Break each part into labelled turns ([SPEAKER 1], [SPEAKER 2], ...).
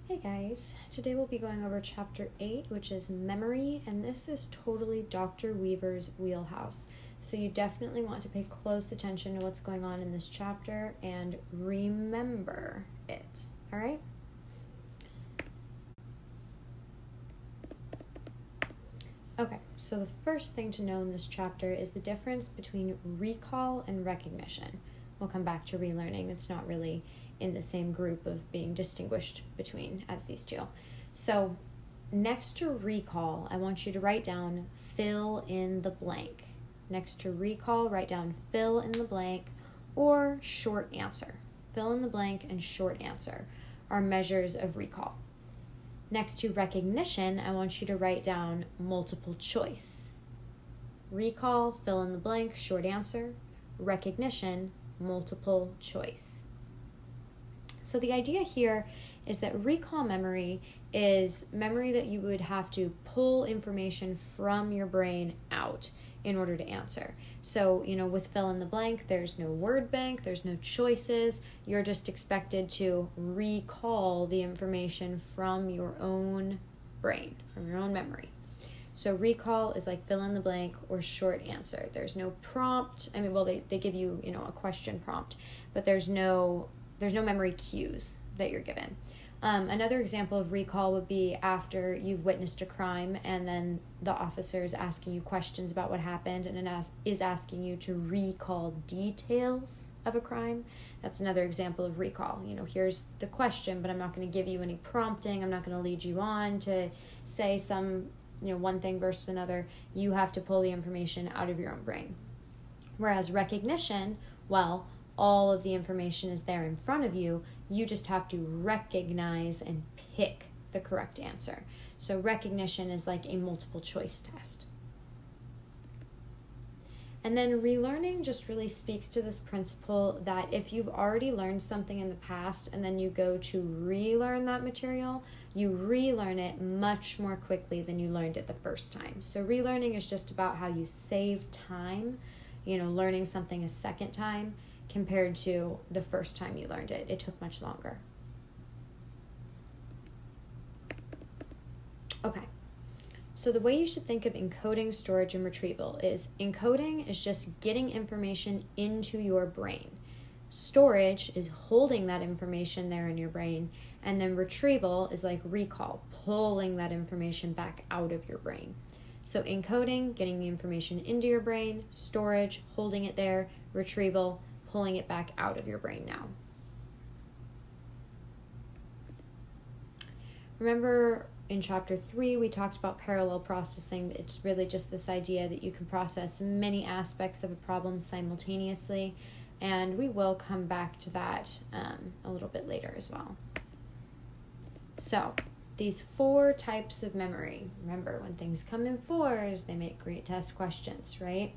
[SPEAKER 1] Hey guys, today we'll be going over chapter 8, which is memory, and this is totally Dr. Weaver's wheelhouse. So you definitely want to pay close attention to what's going on in this chapter and remember it, all right? Okay, so the first thing to know in this chapter is the difference between recall and recognition. We'll come back to relearning. It's not really in the same group of being distinguished between as these two. So next to recall, I want you to write down fill in the blank. Next to recall, write down fill in the blank or short answer. Fill in the blank and short answer are measures of recall. Next to recognition, I want you to write down multiple choice. Recall, fill in the blank, short answer. Recognition, multiple choice. So the idea here is that recall memory is memory that you would have to pull information from your brain out in order to answer. So, with fill in the blank, there's no word bank, there's no choices. You're just expected to recall the information from your own brain, from your own memory. So recall is like fill in the blank or short answer. There's no prompt. They give you, a question prompt, but there's no memory cues that you're given. Another example of recall would be after you've witnessed a crime and then the officer is asking you questions about what happened and is asking you to recall details of a crime. That's another example of recall. Here's the question, but I'm not going to give you any prompting. I'm not going to lead you on to say some, one thing versus another. You have to pull the information out of your own brain. Whereas recognition, all of the information is there in front of you. You just have to recognize and pick the correct answer. So recognition is like a multiple choice test. And then relearning just really speaks to this principle that if you've already learned something in the past and then you go to relearn that material, you relearn it much more quickly than you learned it the first time. So relearning is just about how you save time, learning something a second time, compared to the first time you learned it. It took much longer. Okay, so the way you should think of encoding, storage, and retrieval is encoding is just getting information into your brain. Storage is holding that information there in your brain, and then retrieval is like recall, pulling that information back out of your brain. So encoding, getting the information into your brain, storage, holding it there, retrieval, pulling it back out of your brain now. Remember in chapter 3, we talked about parallel processing. It's really just this idea that you can process many aspects of a problem simultaneously, and we will come back to that a little bit later as well. So these 4 types of memory. Remember, when things come in 4s, they make great test questions, right?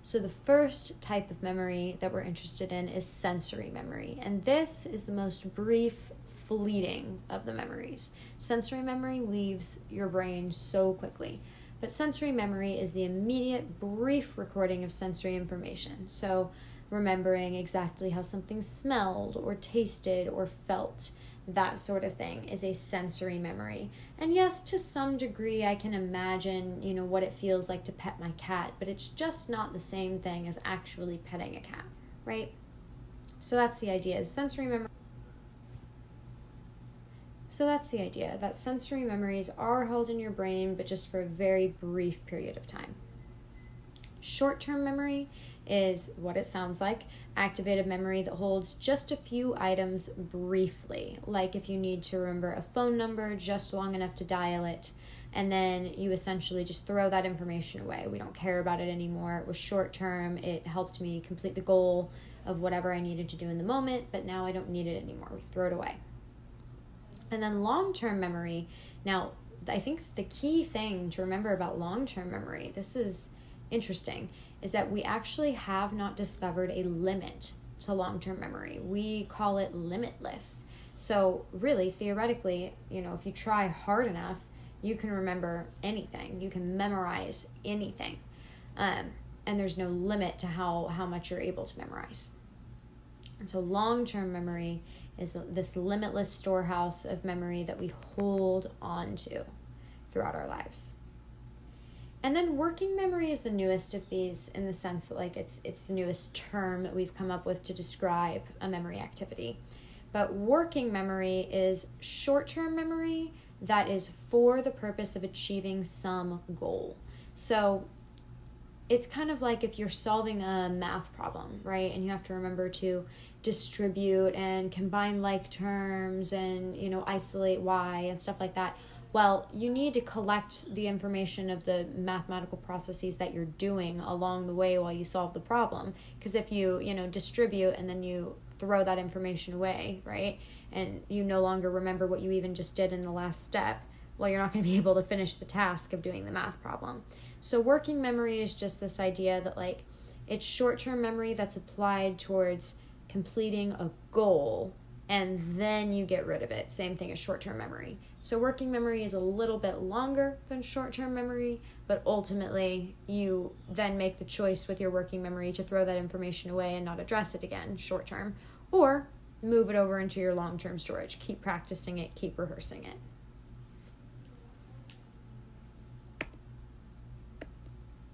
[SPEAKER 1] So the first type of memory that we're interested in is sensory memory. And this is the most brief, fleeting of the memories. Sensory memory leaves your brain so quickly. But sensory memory is the immediate, brief recording of sensory information. So remembering exactly how something smelled or tasted or felt, that sort of thing is a sensory memory. And yes, to some degree, I can imagine, what it feels like to pet my cat, but it's just not the same thing as actually petting a cat, right? So that's the idea, is sensory memory. So that's the idea, that sensory memories are held in your brain, but just for a very brief period of time. Short-term memory is what it sounds like, activated memory that holds just a few items briefly, like if you need to remember a phone number just long enough to dial it, and then you essentially just throw that information away. We don't care about it anymore. It was short-term. It helped me complete the goal of whatever I needed to do in the moment, but now I don't need it anymore. We throw it away. And then long-term memory. Now, I think the key thing to remember about long-term memory, this is interesting, is that we actually have not discovered a limit to long-term memory. We call it limitless. So really, theoretically, if you try hard enough, you can remember anything. You can memorize anything. And there's no limit to how much you're able to memorize. And so long-term memory is this limitless storehouse of memory that we hold on to throughout our lives. And then working memory is the newest of these, in the sense that like it's the newest term that we've come up with to describe a memory activity. But working memory is short-term memory that is for the purpose of achieving some goal. So it's kind of like if you're solving a math problem, right? And you have to remember to distribute and combine like terms and, isolate y and stuff like that. Well, you need to collect the information of the mathematical processes that you're doing along the way while you solve the problem. Because if you, distribute and then you throw that information away, right, and you no longer remember what you even just did in the last step, well, you're not going to be able to finish the task of doing the math problem. So working memory is just this idea that, like, it's short-term memory that's applied towards completing a goal, and then you get rid of it. Same thing as short-term memory. So working memory is a little bit longer than short-term memory, but ultimately you then make the choice with your working memory to throw that information away and not address it again short-term, or move it over into your long-term storage. Keep practicing it, keep rehearsing it.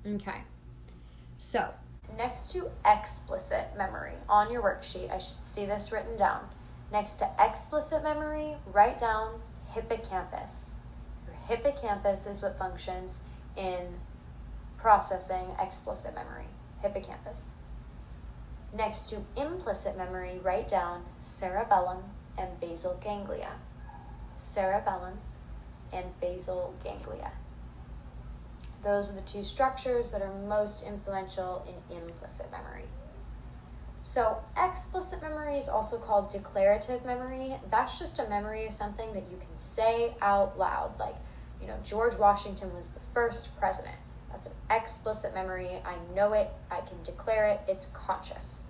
[SPEAKER 1] Okay, so next to explicit memory on your worksheet, I should see this written down. Next to explicit memory, write down hippocampus. Your hippocampus is what functions in processing explicit memory. Hippocampus. Next to implicit memory, write down cerebellum and basal ganglia. Cerebellum and basal ganglia. Those are the two structures that are most influential in implicit memory. So explicit memory is also called declarative memory. That's just a memory of something that you can say out loud. Like, George Washington was the first president. That's an explicit memory. I know it. I can declare it. It's conscious.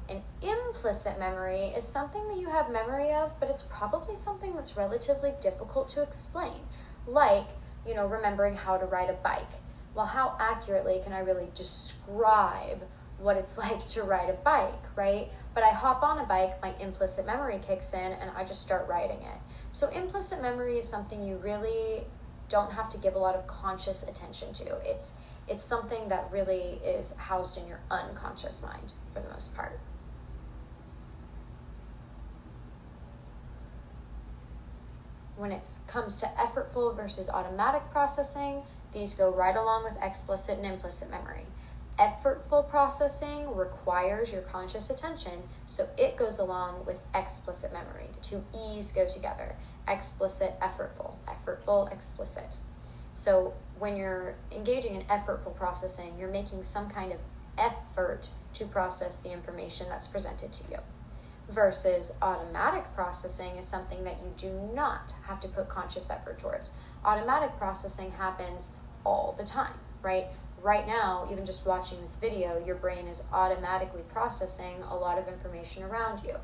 [SPEAKER 1] An implicit memory is something that you have memory of, but it's probably something that's relatively difficult to explain. Like, remembering how to ride a bike. Well, how accurately can I really describe what it's like to ride a bike, right? But I hop on a bike, my implicit memory kicks in, and I just start riding it. So implicit memory is something you really don't have to give a lot of conscious attention to. It's something that really is housed in your unconscious mind for the most part. When it comes to effortful versus automatic processing, these go right along with explicit and implicit memory. Effortful processing requires your conscious attention, so it goes along with explicit memory. The two E's go together. Explicit, effortful. Effortful, explicit. So when you're engaging in effortful processing, you're making some kind of effort to process the information that's presented to you. Versus automatic processing is something that you do not have to put conscious effort towards. Automatic processing happens all the time, right? Right now, even just watching this video, your brain is automatically processing a lot of information around you.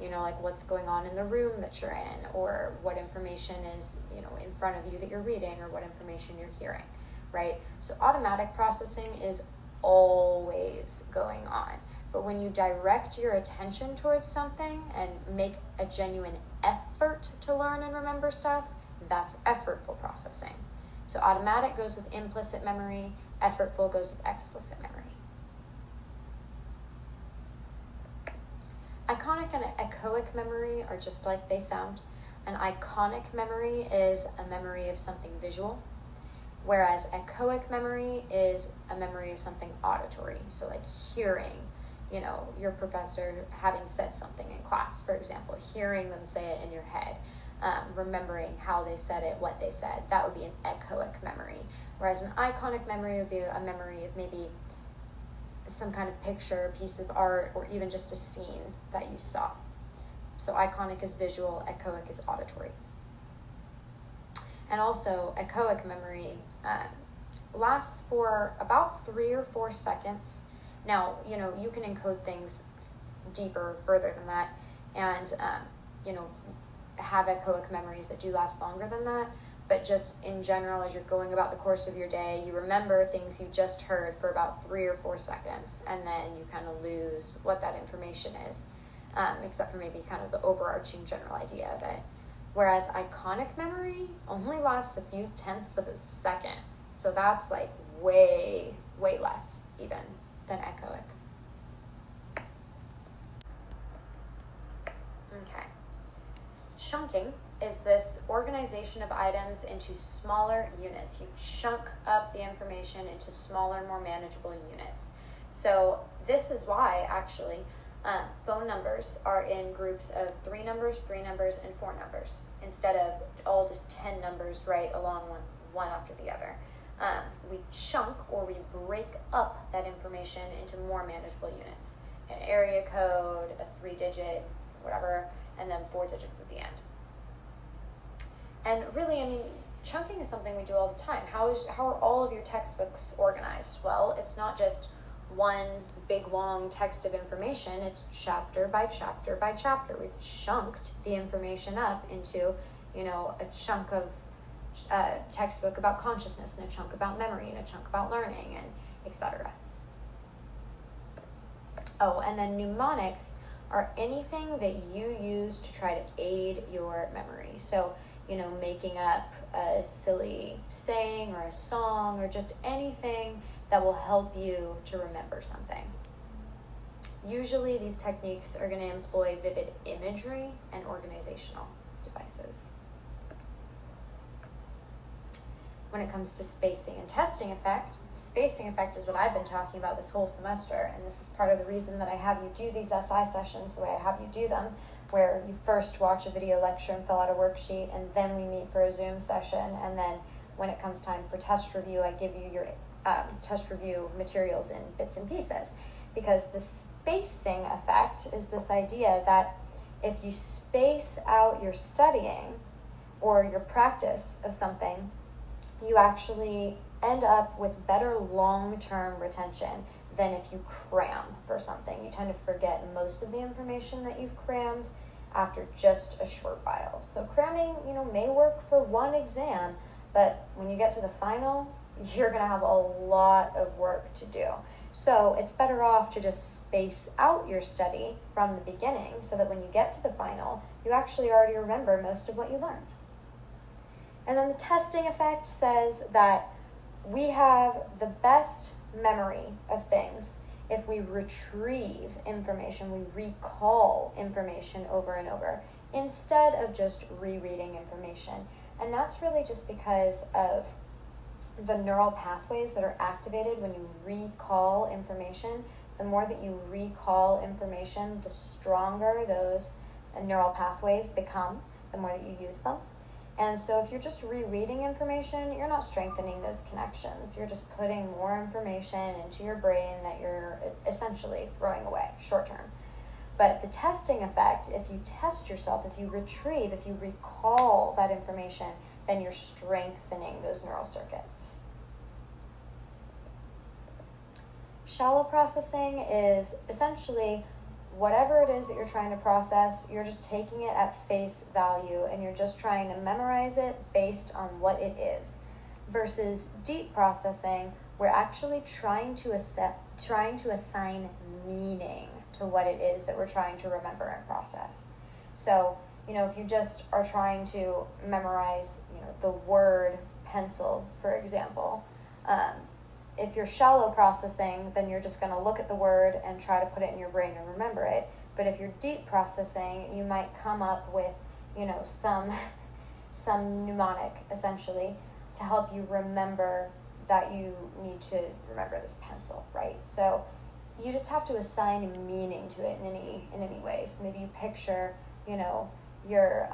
[SPEAKER 1] Like what's going on in the room that you're in, or what information is, in front of you that you're reading, or what information you're hearing, right? So automatic processing is always going on. But when you direct your attention towards something and make a genuine effort to learn and remember stuff, that's effortful processing. So automatic goes with implicit memory, effortful goes with explicit memory. Iconic and echoic memory are just like they sound. An iconic memory is a memory of something visual, whereas echoic memory is a memory of something auditory. So like hearing, your professor having said something in class, for example, hearing them say it in your head, remembering how they said it, what they said, that would be an echoic memory. Whereas an iconic memory would be a memory of maybe some kind of picture, piece of art, or even just a scene that you saw. So iconic is visual, echoic is auditory. And also, echoic memory lasts for about 3 or 4 seconds. Now, you can encode things deeper, further than that, and, have echoic memories that do last longer than that. But just in general, as you're going about the course of your day, you remember things you just heard for about 3 or 4 seconds, and then you kind of lose what that information is. except for maybe kind of the overarching general idea of it. Whereas iconic memory only lasts a few tenths of a second. So that's like way, way less even than echoic. Okay. Chunking is this organization of items into smaller units. You chunk up the information into smaller, more manageable units. So this is why, actually, phone numbers are in groups of 3 numbers, and 4 numbers, instead of all just 10 numbers right along one after the other. We chunk, or we break up that information into more manageable units. An area code, a 3-digit, whatever, and then 4 digits at the end. And really, I mean, chunking is something we do all the time. How are all of your textbooks organized? Well, it's not just one big long text of information. It's chapter by chapter by chapter. We've chunked the information up into, a chunk of textbook about consciousness, and a chunk about memory, and a chunk about learning, and etc. Oh, and then mnemonics are anything that you use to try to aid your memory. So, making up a silly saying or a song or just anything that will help you to remember something. Usually these techniques are going to employ vivid imagery and organizational devices. When it comes to spacing and testing effect is what I've been talking about this whole semester, and this is part of the reason that I have you do these SI sessions the way I have you do them, where you first watch a video lecture and fill out a worksheet, and then we meet for a Zoom session, and then when it comes time for test review, I give you your test review materials in bits and pieces. Because the spacing effect is this idea that if you space out your studying or your practice of something, you actually end up with better long-term retention than if you cram for something. You tend to forget most of the information that you've crammed after just a short while. So cramming, may work for one exam, but when you get to the final, you're going to have a lot of work to do. So it's better off to just space out your study from the beginning so that when you get to the final, you actually already remember most of what you learned. And then the testing effect says that we have the best memory of things if we retrieve information, we recall information over and over, instead of just rereading information. And that's really just because of the neural pathways that are activated when you recall information. The more that you recall information, the stronger those neural pathways become, the more that you use them. And so if you're just rereading information, you're not strengthening those connections. You're just putting more information into your brain that you're essentially throwing away short term. But the testing effect, if you test yourself, if you retrieve, if you recall that information, then you're strengthening those neural circuits. Shallow processing is essentially whatever it is that you're trying to process, you're just taking it at face value and you're just trying to memorize it based on what it is. Versus deep processing, we're actually trying to assign meaning to what it is that we're trying to remember and process. So, if you just are trying to memorize, the word pencil, for example, if you're shallow processing, then you're just going to look at the word and try to put it in your brain and remember it. But if you're deep processing, you might come up with, some mnemonic, essentially, to help you remember that you need to remember this pencil, right? So you just have to assign meaning to it in any way. So maybe you picture, your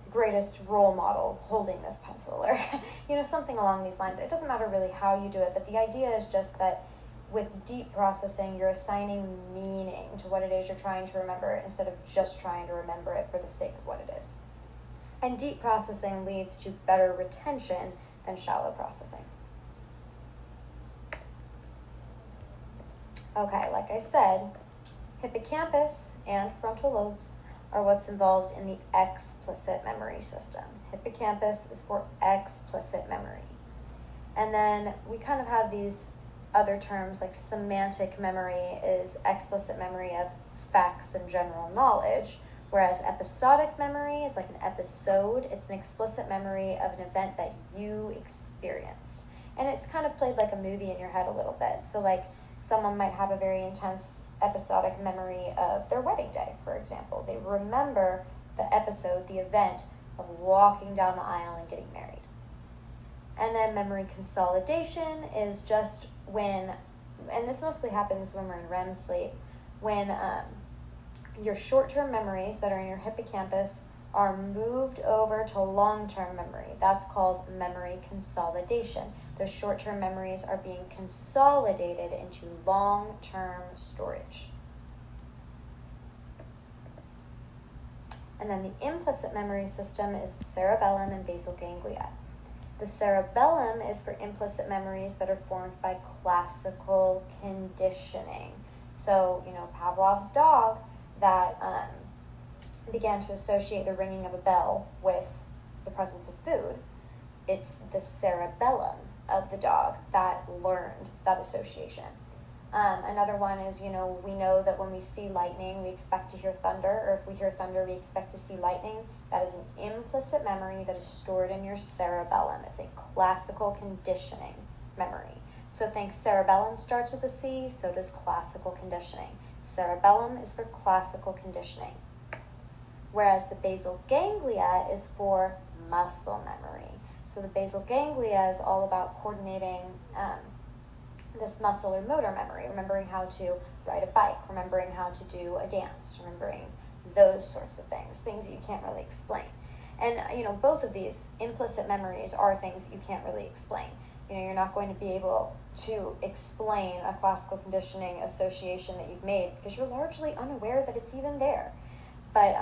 [SPEAKER 1] greatest role model holding this pencil, or something along these lines. It doesn't matter really how you do it, but the idea is just that with deep processing, you're assigning meaning to what it is you're trying to remember instead of just trying to remember it for the sake of what it is. And deep processing leads to better retention than shallow processing. Okay, like I said, hippocampus and frontal lobes are what's involved in the explicit memory system. Hippocampus is for explicit memory. And then we kind of have these other terms, like semantic memory is explicit memory of facts and general knowledge, whereas episodic memory is like an episode. It's an explicit memory of an event that you experienced. And it's kind of played like a movie in your head a little bit. So like someone might have a very intense episodic memory of their wedding day, for example. They remember the episode, the event of walking down the aisle and getting married. And then memory consolidation is just when, and this mostly happens when we're in REM sleep, when your short-term memories that are in your hippocampus are moved over to long-term memory. That's called memory consolidation. Those short-term memories are being consolidated into long-term storage. And then the implicit memory system is the cerebellum and basal ganglia. The cerebellum is for implicit memories that are formed by classical conditioning. So, Pavlov's dog that began to associate the ringing of a bell with the presence of food. It's the cerebellum of the dog that learned that association. Another one is, we know that when we see lightning, we expect to hear thunder, or if we hear thunder, we expect to see lightning. That is an implicit memory that is stored in your cerebellum. It's a classical conditioning memory. So think cerebellum starts with a C, so does classical conditioning. Cerebellum is for classical conditioning, whereas the basal ganglia is for muscle memory. So the basal ganglia is all about coordinating this muscle or motor memory, remembering how to ride a bike, remembering how to do a dance, remembering those sorts of things you can't really explain. And, both of these implicit memories are things you can't really explain. You're not going to be able to explain a classical conditioning association that you've made because you're largely unaware that it's even there. But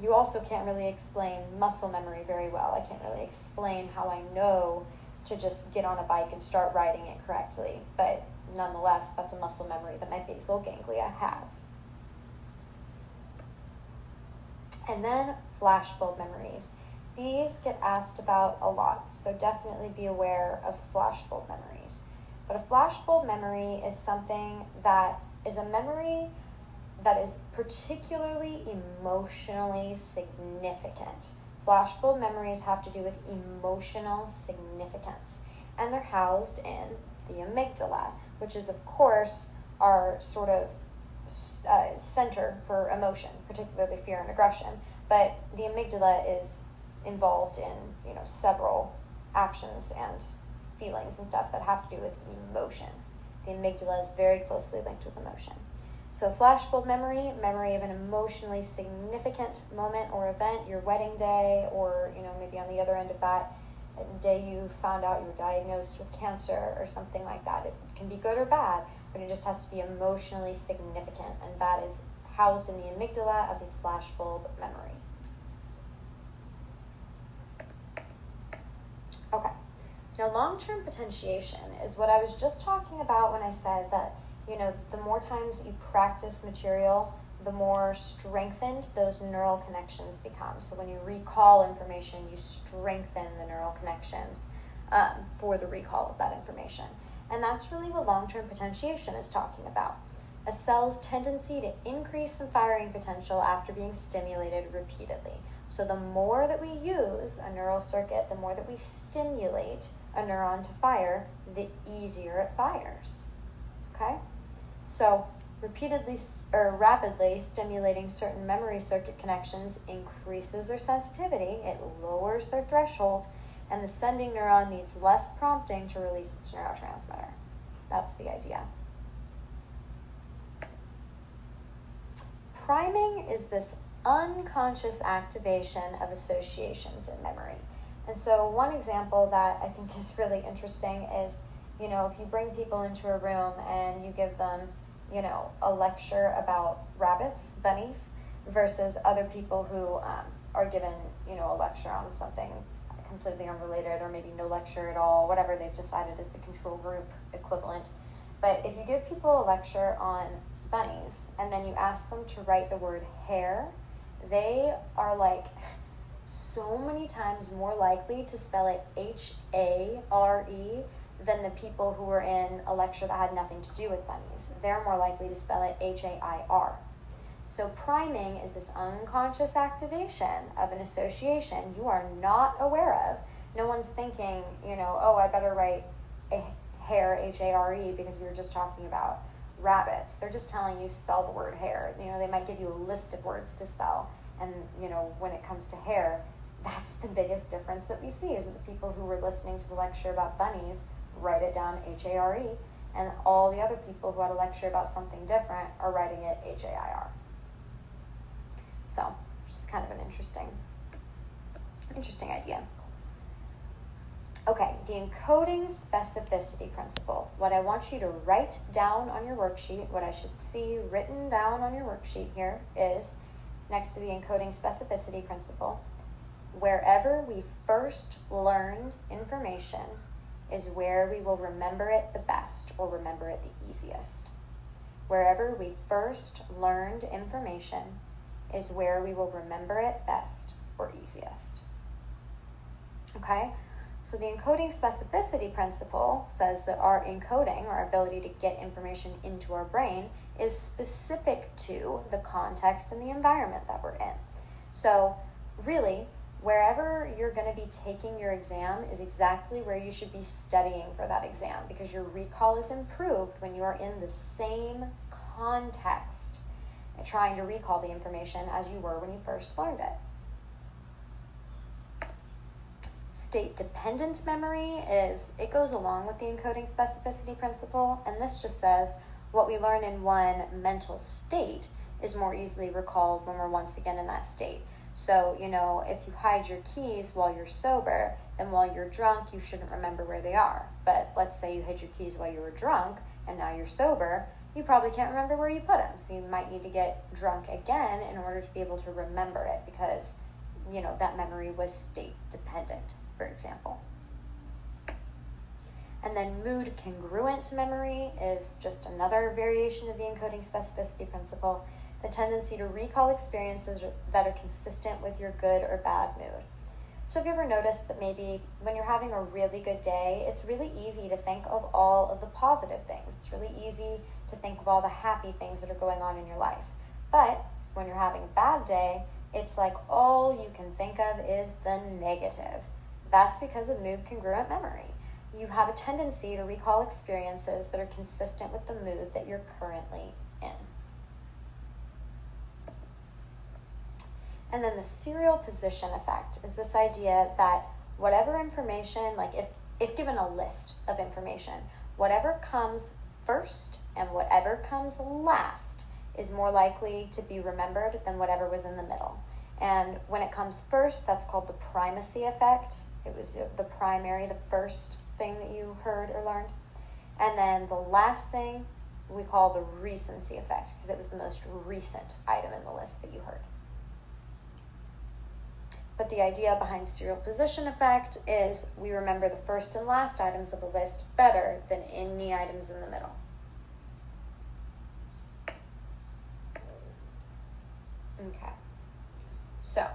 [SPEAKER 1] you also can't really explain muscle memory very well. I can't really explain how I know to just get on a bike and start riding it correctly. But nonetheless, that's a muscle memory that my basal ganglia has. And then flashbulb memories. These get asked about a lot, so definitely be aware of flashbulb memories. But a flashbulb memory is something that is a memory that is particularly emotionally significant. Flashbulb memories have to do with emotional significance, and they're housed in the amygdala, which is, of course, our sort of center for emotion, particularly fear and aggression. But the amygdala is involved in, several actions and feelings and stuff that have to do with emotion. The amygdala is very closely linked with emotion. So flashbulb memory of an emotionally significant moment or event, your wedding day, or, maybe on the other end of that, the day you found out you were diagnosed with cancer or something like that. It can be good or bad, but it just has to be emotionally significant, and that is housed in the amygdala as a flashbulb memory. Okay, now long-term potentiation is what I was just talking about when I said that, the more times you practice material, the more strengthened those neural connections become. So when you recall information, you strengthen the neural connections for the recall of that information. And that's really what long-term potentiation is talking about. A cell's tendency to increase in firing potential after being stimulated repeatedly. So the more that we use a neural circuit, the more that we stimulate a neuron to fire, the easier it fires. Okay? So rapidly stimulating certain memory circuit connections increases their sensitivity, it lowers their threshold, and the sending neuron needs less prompting to release its neurotransmitter. That's the idea. Priming is this unconscious activation of associations in memory. And so one example that I think is really interesting is, if you bring people into a room and you give them, a lecture about rabbits, bunnies, versus other people who are given, a lecture on something completely unrelated, or maybe no lecture at all, whatever they've decided is the control group equivalent. But if you give people a lecture on bunnies and then you ask them to write the word hare, they are like so many times more likely to spell it H-A-R-E than the people who were in a lecture that had nothing to do with bunnies. They're more likely to spell it H-A-I-R. So priming is this unconscious activation of an association you are not aware of. No one's thinking, oh, I better write a hare, H-A-R-E, because we were just talking about rabbits. They're just telling you spell the word hare. They might give you a list of words to spell. And, when it comes to hare, that's the biggest difference that we see, is that the people who were listening to the lecture about bunnies write it down H-A-R-E, and all the other people who had a lecture about something different are writing it H-A-I-R. So, which is kind of an interesting idea. Okay, the encoding specificity principle. What I want you to write down on your worksheet, what I should see written down on your worksheet here is, next to the encoding specificity principle, wherever we first learned information is where we will remember it the best or remember it the easiest. Wherever we first learned information is where we will remember it best or easiest. Okay? So the encoding specificity principle says that our encoding, our ability to get information into our brain, is specific to the context and the environment that we're in. So really, wherever you're going to be taking your exam is exactly where you should be studying for that exam, because your recall is improved when you are in the same context trying to recall the information as you were when you first learned it. State-dependent memory it goes along with the encoding specificity principle, and this just says what we learn in one mental state is more easily recalled when we're once again in that state. So, if you hide your keys while you're sober, then while you're drunk, you shouldn't remember where they are. But let's say you hid your keys while you were drunk, and now you're sober, you probably can't remember where you put them. So you might need to get drunk again in order to be able to remember it, because, that memory was state-dependent, for example. And then mood congruent memory is just another variation of the encoding specificity principle, the tendency to recall experiences that are consistent with your good or bad mood. So have you ever noticed that maybe when you're having a really good day, it's really easy to think of all of the positive things. It's really easy to think of all the happy things that are going on in your life. But when you're having a bad day, it's like all you can think of is the negative. That's because of mood congruent memory. You have a tendency to recall experiences that are consistent with the mood that you're currently in. And then the serial position effect is this idea that whatever information, like if given a list of information, whatever comes first and whatever comes last is more likely to be remembered than whatever was in the middle. And when it comes first, that's called the primacy effect. It was the primary, the first thing that you heard or learned. And then the last thing we call the recency effect, because it was the most recent item in the list that you heard. But the idea behind serial position effect is we remember the first and last items of the list better than any items in the middle. Okay. So,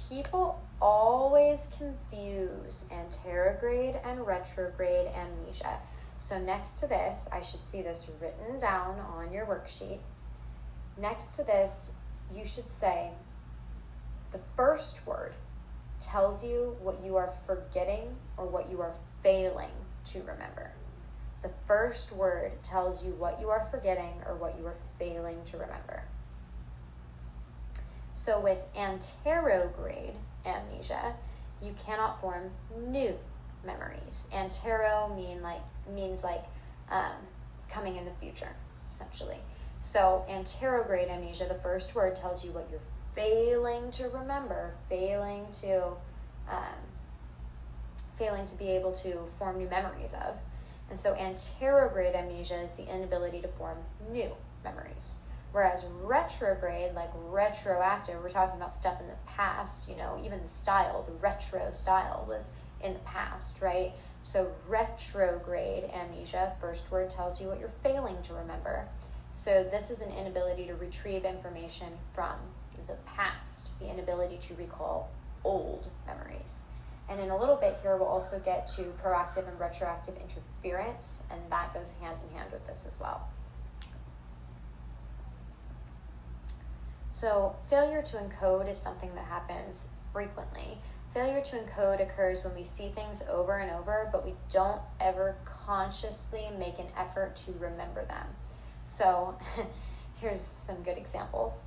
[SPEAKER 1] people always confuse anterograde and retrograde amnesia. So next to this, I should see this written down on your worksheet. Next to this, you should say, the first word tells you what you are forgetting or what you are failing to remember. The first word tells you what you are forgetting or what you are failing to remember. So with anterograde amnesia, you cannot form new memories. Antero means coming in the future, essentially. So anterograde amnesia, the first word tells you what you're failing to remember, failing to be able to form new memories of. And so anterograde amnesia is the inability to form new memories. Whereas retrograde, like retroactive, we're talking about stuff in the past, even the style, the retro style was in the past, right? So retrograde amnesia, first word tells you what you're failing to remember. So this is an inability to retrieve information from the past, the inability to recall old memories. And in a little bit here, we'll also get to proactive and retroactive interference, and that goes hand in hand with this as well. So failure to encode is something that happens frequently. Failure to encode occurs when we see things over and over, but we don't ever consciously make an effort to remember them. So here's some good examples.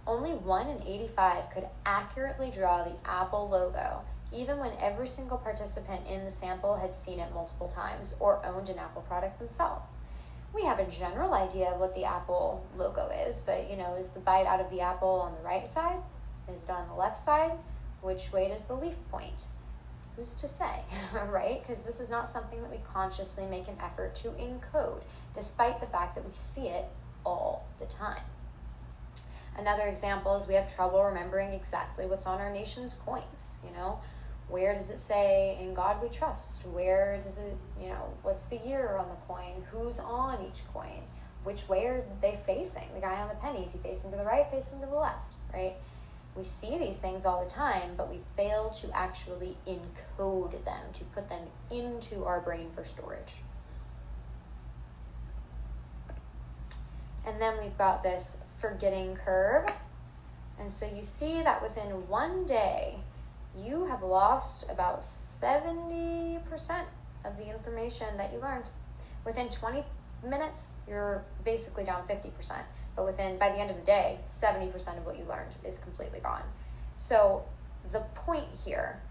[SPEAKER 1] Only 1 in 85 could accurately draw the Apple logo, even when every single participant in the sample had seen it multiple times or owned an Apple product themselves. We have a general idea of what the Apple logo is, but is the bite out of the apple on the right side? Is it on the left side? Which way does the leaf point? Who's to say, right? Because this is not something that we consciously make an effort to encode, despite the fact that we see it all the time. Another example is we have trouble remembering exactly what's on our nation's coins. Where does it say, "In God we trust"? Where does it, what's the year on the coin? Who's on each coin? Which way are they facing? The guy on the penny, is he facing to the right, facing to the left, right? We see these things all the time, but we fail to actually encode them, to put them into our brain for storage. And then we've got this forgetting curve. And so you see that within one day, you have lost about 70% of the information that you learned. Within 20 minutes, you're basically down 50%. But by the end of the day, 70% of what you learned is completely gone. So the point here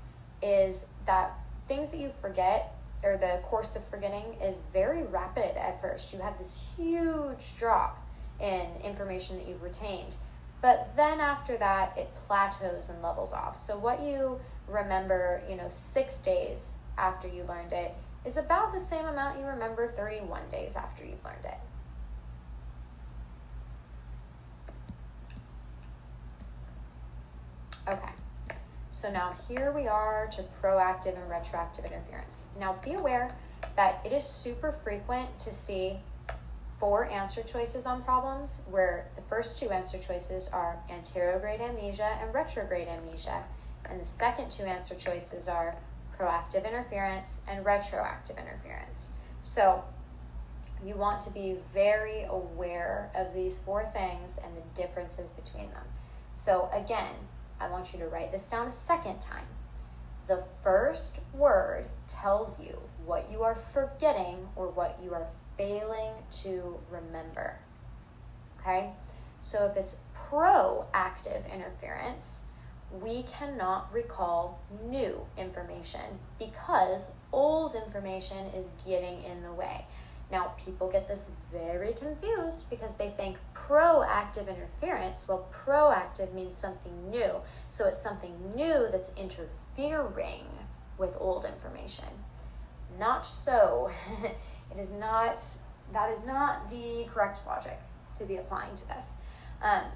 [SPEAKER 1] is that things that you forget, or the course of forgetting, is very rapid at first. You have this huge drop in information that you've retained. But then after that, it plateaus and levels off. So what you remember, 6 days after you learned it is about the same amount you remember 31 days after you've learned it. Okay, so now here we are to proactive and retroactive interference. Now be aware that it is super frequent to see 4 answer choices on problems where the first 2 answer choices are anterograde amnesia and retrograde amnesia, and the second 2 answer choices are proactive interference and retroactive interference. So you want to be very aware of these 4 things and the differences between them. So again, I want you to write this down a second time. The first word tells you what you are forgetting or what you are failing to remember. Okay? So if it's proactive interference, we cannot recall new information because old information is getting in the way. Now, people get this very confused because they think proactive interference, well, proactive means something new. So it's something new that's interfering with old information. Not so. That is not the correct logic to be applying to this.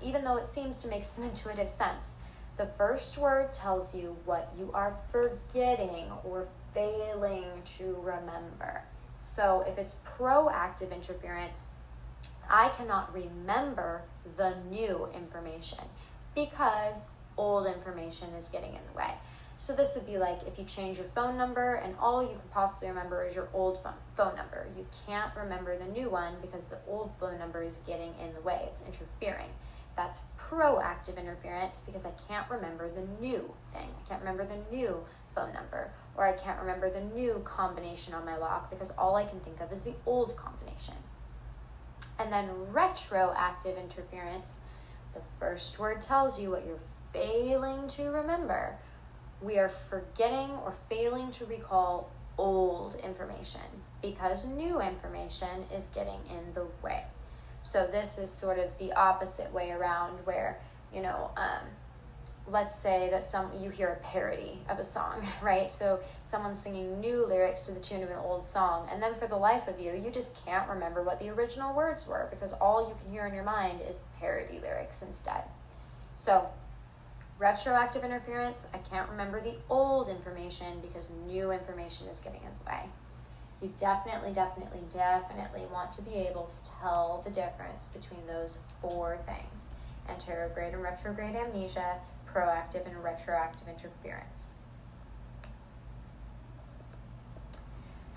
[SPEAKER 1] Even though it seems to make some intuitive sense. The first word tells you what you are forgetting or failing to remember. So if it's proactive interference, I cannot remember the new information because old information is getting in the way. So this would be like if you change your phone number and all you can possibly remember is your old phone number. You can't remember the new one because the old phone number is getting in the way. It's interfering. That's proactive interference because I can't remember the new thing. I can't remember the new phone number, or I can't remember the new combination on my lock because all I can think of is the old combination. And then retroactive interference, the first word tells you what you're failing to remember. We are forgetting or failing to recall old information because new information is getting in the way. So this is sort of the opposite way around where, let's say that you hear a parody of a song, right? So someone's singing new lyrics to the tune of an old song, and then for the life of you, you just can't remember what the original words were because all you can hear in your mind is the parody lyrics instead. So retroactive interference, I can't remember the old information because new information is getting in the way. You definitely want to be able to tell the difference between those 4 things: anterograde and retrograde amnesia, proactive and retroactive interference.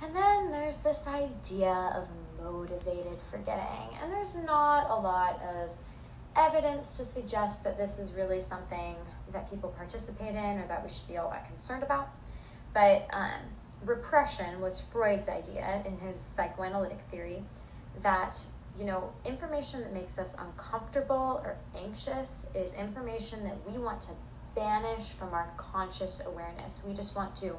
[SPEAKER 1] And then there's this idea of motivated forgetting, and there's not a lot of evidence to suggest that this is really something that people participate in or that we should be all that concerned about. But repression was Freud's idea in his psychoanalytic theory that, information that makes us uncomfortable or anxious is information that we want to banish from our conscious awareness. We just want to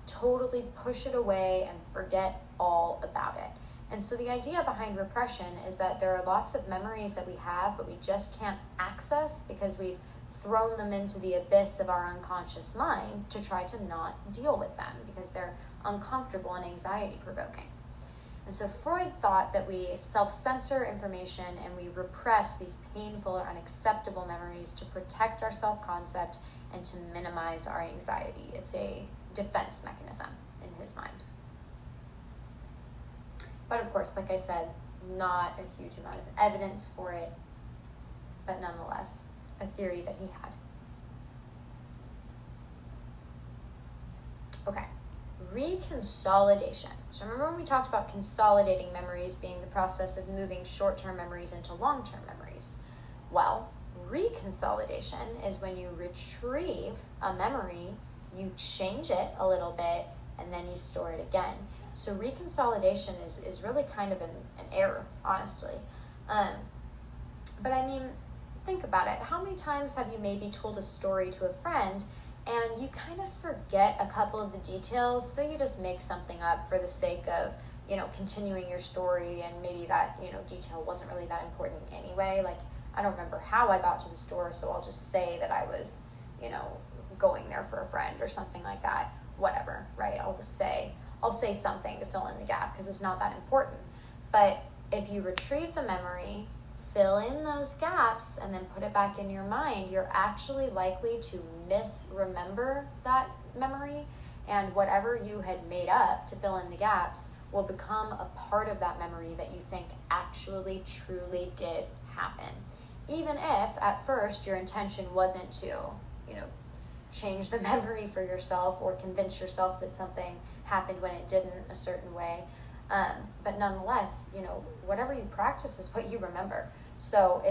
[SPEAKER 1] totally push it away and forget all about it. And so the idea behind repression is that there are lots of memories that we have, but we just can't access because we've thrown them into the abyss of our unconscious mind to try to not deal with them because they're uncomfortable and anxiety-provoking. And so Freud thought that we self-censor information and we repress these painful or unacceptable memories to protect our self-concept and to minimize our anxiety. It's a defense mechanism in his mind. But of course, like I said, not a huge amount of evidence for it, but nonetheless, a theory that he had. Okay, reconsolidation. So remember when we talked about consolidating memories being the process of moving short-term memories into long-term memories? Well, reconsolidation is when you retrieve a memory, you change it a little bit, and then you store it again. So reconsolidation is really kind of an error, honestly. But I mean, think about it. How many times have you maybe told a story to a friend and you kind of forget a couple of the details, so you just make something up for the sake of, continuing your story, and maybe that, detail wasn't really that important anyway. Like, I don't remember how I got to the store, so I'll just say that I was, going there for a friend or something like that. Whatever, right? I'll say something to fill in the gap because it's not that important. But if you retrieve the memory, fill in those gaps, and then put it back in your mind, you're actually likely to misremember that memory, and whatever you had made up to fill in the gaps will become a part of that memory that you think actually truly did happen. Even if at first your intention wasn't to, change the memory for yourself or convince yourself that something happened when it didn't a certain way. But nonetheless, whatever you practice is what you remember. So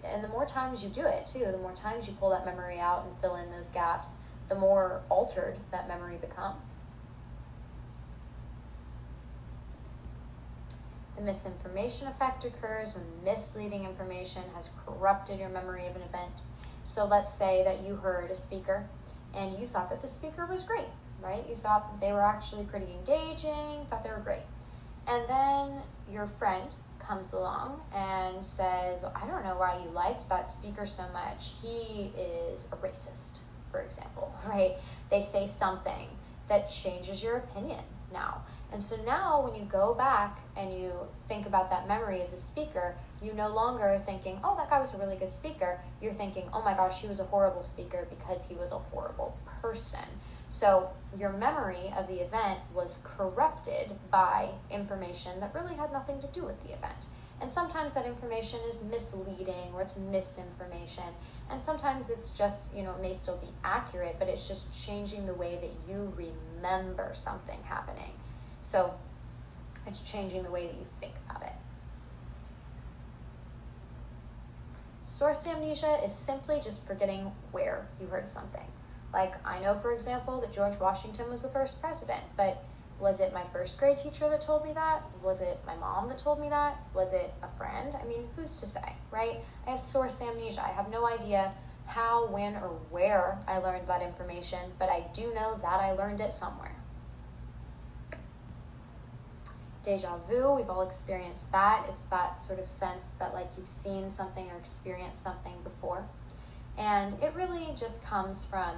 [SPEAKER 1] and the more times you do it too, the more times you pull that memory out and fill in those gaps, the more altered that memory becomes. The misinformation effect occurs when misleading information has corrupted your memory of an event. So let's say that you heard a speaker and you thought that the speaker was great, right? You thought they were actually pretty engaging, thought they were great. And then your friend comes along and says, I don't know why you liked that speaker so much. He is a racist, for example, right? They say something that changes your opinion now. And so now when you go back and you think about that memory of the speaker, you no longer are thinking, oh, that guy was a really good speaker. You're thinking, oh my gosh, he was a horrible speaker because he was a horrible person. So your memory of the event was corrupted by information that really had nothing to do with the event. And sometimes that information is misleading or it's misinformation. And sometimes it's just, it may still be accurate, but it's just changing the way that you remember something happening. So it's changing the way that you think about it. Source amnesia is simply just forgetting where you heard something. Like, I know, for example, that George Washington was the first president, but was it my first grade teacher that told me that? Was it my mom that told me that? Was it a friend? I mean, who's to say, right? I have source amnesia. I have no idea how, when, or where I learned that information, but I do know that I learned it somewhere. Deja vu, we've all experienced that. It's that sort of sense that like you've seen something or experienced something before. And it really just comes from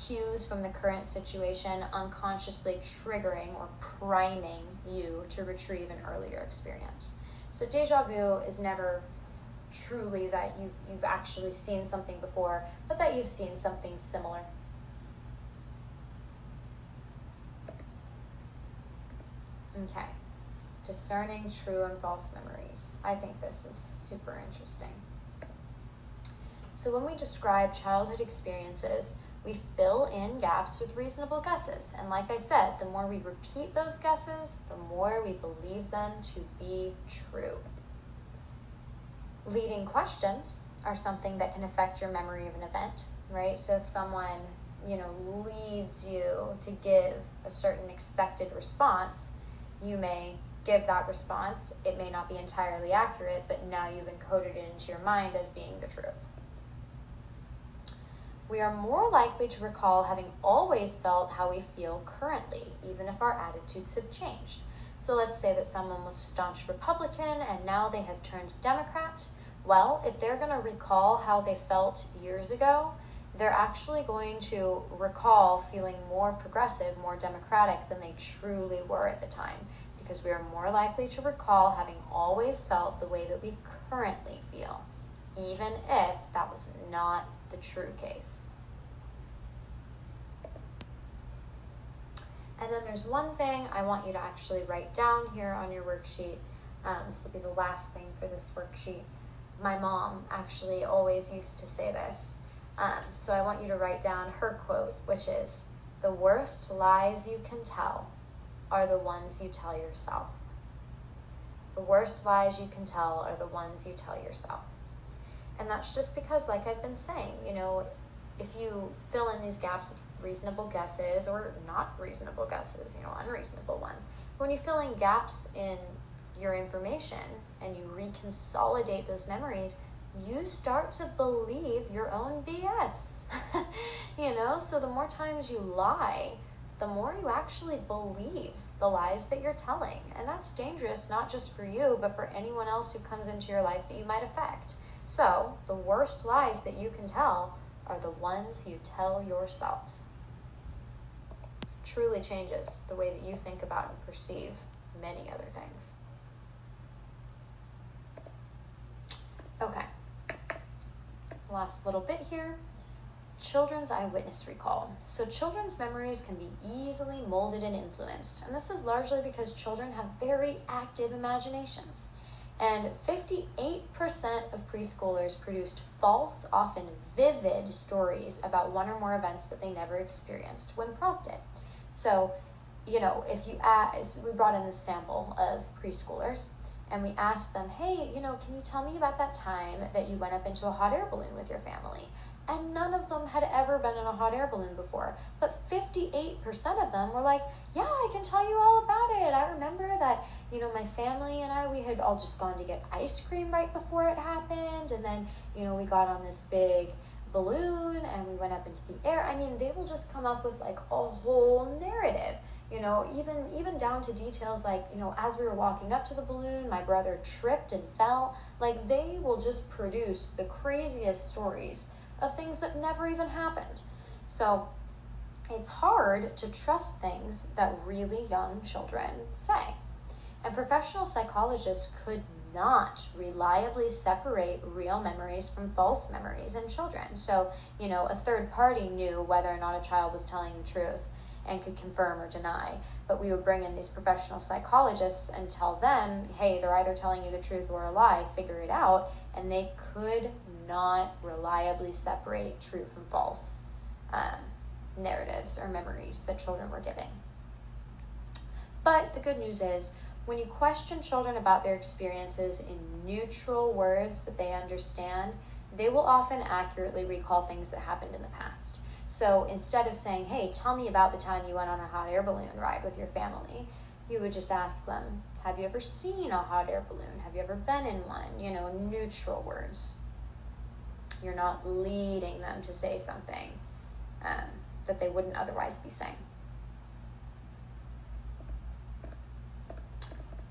[SPEAKER 1] cues from the current situation unconsciously triggering or priming you to retrieve an earlier experience. So deja vu is never truly that you've actually seen something before, but that you've seen something similar. Okay. Discerning true and false memories. I think this is super interesting. So when we describe childhood experiences, we fill in gaps with reasonable guesses. And like I said, the more we repeat those guesses, the more we believe them to be true. Leading questions are something that can affect your memory of an event, right? So if someone, leads you to give a certain expected response, you may give that response. It may not be entirely accurate, but now you've encoded it into your mind as being the truth. We are more likely to recall having always felt how we feel currently, even if our attitudes have changed. So let's say that someone was a staunch Republican and now they have turned Democrat. Well, if they're going to recall how they felt years ago, they're actually going to recall feeling more progressive, more democratic than they truly were at the time, because we are more likely to recall having always felt the way that we currently feel, even if that was not the true case. And then there's one thing I want you to actually write down here on your worksheet. This will be the last thing for this worksheet. My mom actually always used to say this. So I want you to write down her quote, which is, "The worst lies you can tell are the ones you tell yourself." The worst lies you can tell are the ones you tell yourself. And that's just because, like I've been saying, if you fill in these gaps with reasonable guesses or not reasonable guesses, unreasonable ones, when you fill in gaps in your information and you reconsolidate those memories, you start to believe your own BS. So the more times you lie, the more you actually believe the lies that you're telling. And that's dangerous, not just for you, but for anyone else who comes into your life that you might affect. So the worst lies that you can tell are the ones you tell yourself. It truly changes the way that you think about and perceive many other things. Okay. Last little bit here. Children's eyewitness recall. So children's memories can be easily molded and influenced, and this is largely because children have very active imaginations. And 58% of preschoolers produced false, often vivid stories about one or more events that they never experienced when prompted. So, if you ask, we brought in this sample of preschoolers, and we asked them, hey, can you tell me about that time that you went up into a hot air balloon with your family? And none of them had ever been in a hot air balloon before. But 58% of them were like, yeah, I can tell you all about it. I remember that, my family and I, we had all just gone to get ice cream right before it happened. And then, we got on this big balloon and we went up into the air. I mean, they will just come up with like a whole narrative. Even down to details like, as we were walking up to the balloon, my brother tripped and fell. Like, they will just produce the craziest stories of things that never even happened. So it's hard to trust things that really young children say. And professional psychologists could not reliably separate real memories from false memories in children. So, a third party knew whether or not a child was telling the truth and could confirm or deny. But we would bring in these professional psychologists and tell them, hey, they're either telling you the truth or a lie, figure it out. And they could not reliably separate true from false narratives or memories that children were giving. But the good news is, when you question children about their experiences in neutral words that they understand, they will often accurately recall things that happened in the past. So instead of saying, hey, tell me about the time you went on a hot air balloon ride with your family, you would just ask them, have you ever seen a hot air balloon? Have you ever been in one? Neutral words. You're not leading them to say something that they wouldn't otherwise be saying.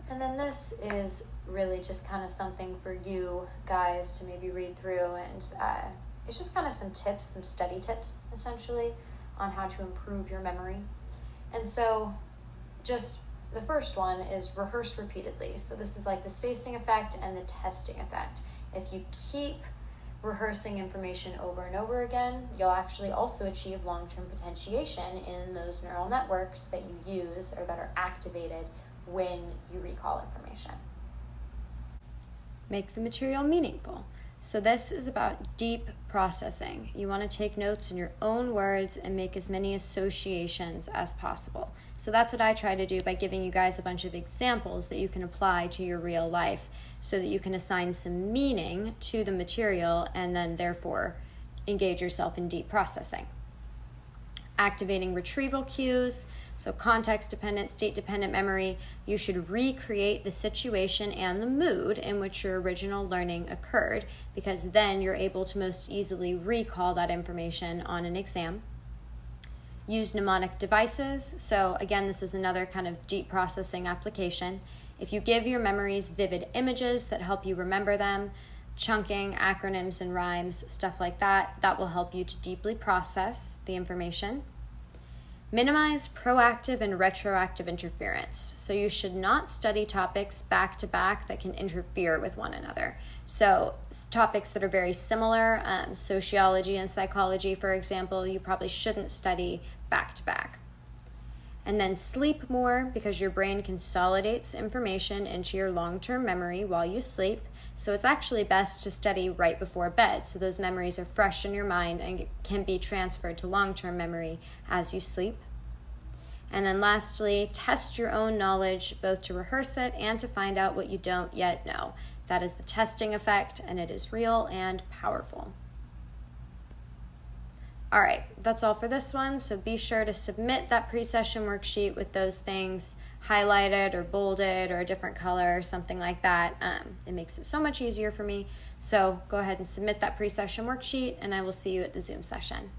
[SPEAKER 1] And then this is really just kind of something for you guys to maybe read through, and it's just kind of some tips, some study tips, essentially, on how to improve your memory. And so just the first one is rehearse repeatedly. So this is like the spacing effect and the testing effect. If you keep rehearsing information over and over again, you'll actually also achieve long-term potentiation in those neural networks that you use or that are activated when you recall information. Make the material meaningful. So this is about deep processing. You want to take notes in your own words and make as many associations as possible. So that's what I try to do by giving you guys a bunch of examples that you can apply to your real life so that you can assign some meaning to the material and then therefore engage yourself in deep processing. Activating retrieval cues, so context-dependent, state-dependent memory. You should recreate the situation and the mood in which your original learning occurred, because then you're able to most easily recall that information on an exam. Use mnemonic devices. So again, this is another kind of deep processing application. If you give your memories vivid images that help you remember them, chunking, acronyms and rhymes, stuff like that, that will help you to deeply process the information. Minimize proactive and retroactive interference. So you should not study topics back to back that can interfere with one another. So topics that are very similar, sociology and psychology, for example, you probably shouldn't study back to back. And then sleep more, because your brain consolidates information into your long-term memory while you sleep. So it's actually best to study right before bed, so those memories are fresh in your mind and can be transferred to long-term memory as you sleep. And then lastly, test your own knowledge, both to rehearse it and to find out what you don't yet know. That is the testing effect, and it is real and powerful. All right, that's all for this one. So be sure to submit that pre-session worksheet with those things highlighted or bolded or a different color or something like that. It makes it so much easier for me. So go ahead and submit that pre-session worksheet, and I will see you at the Zoom session.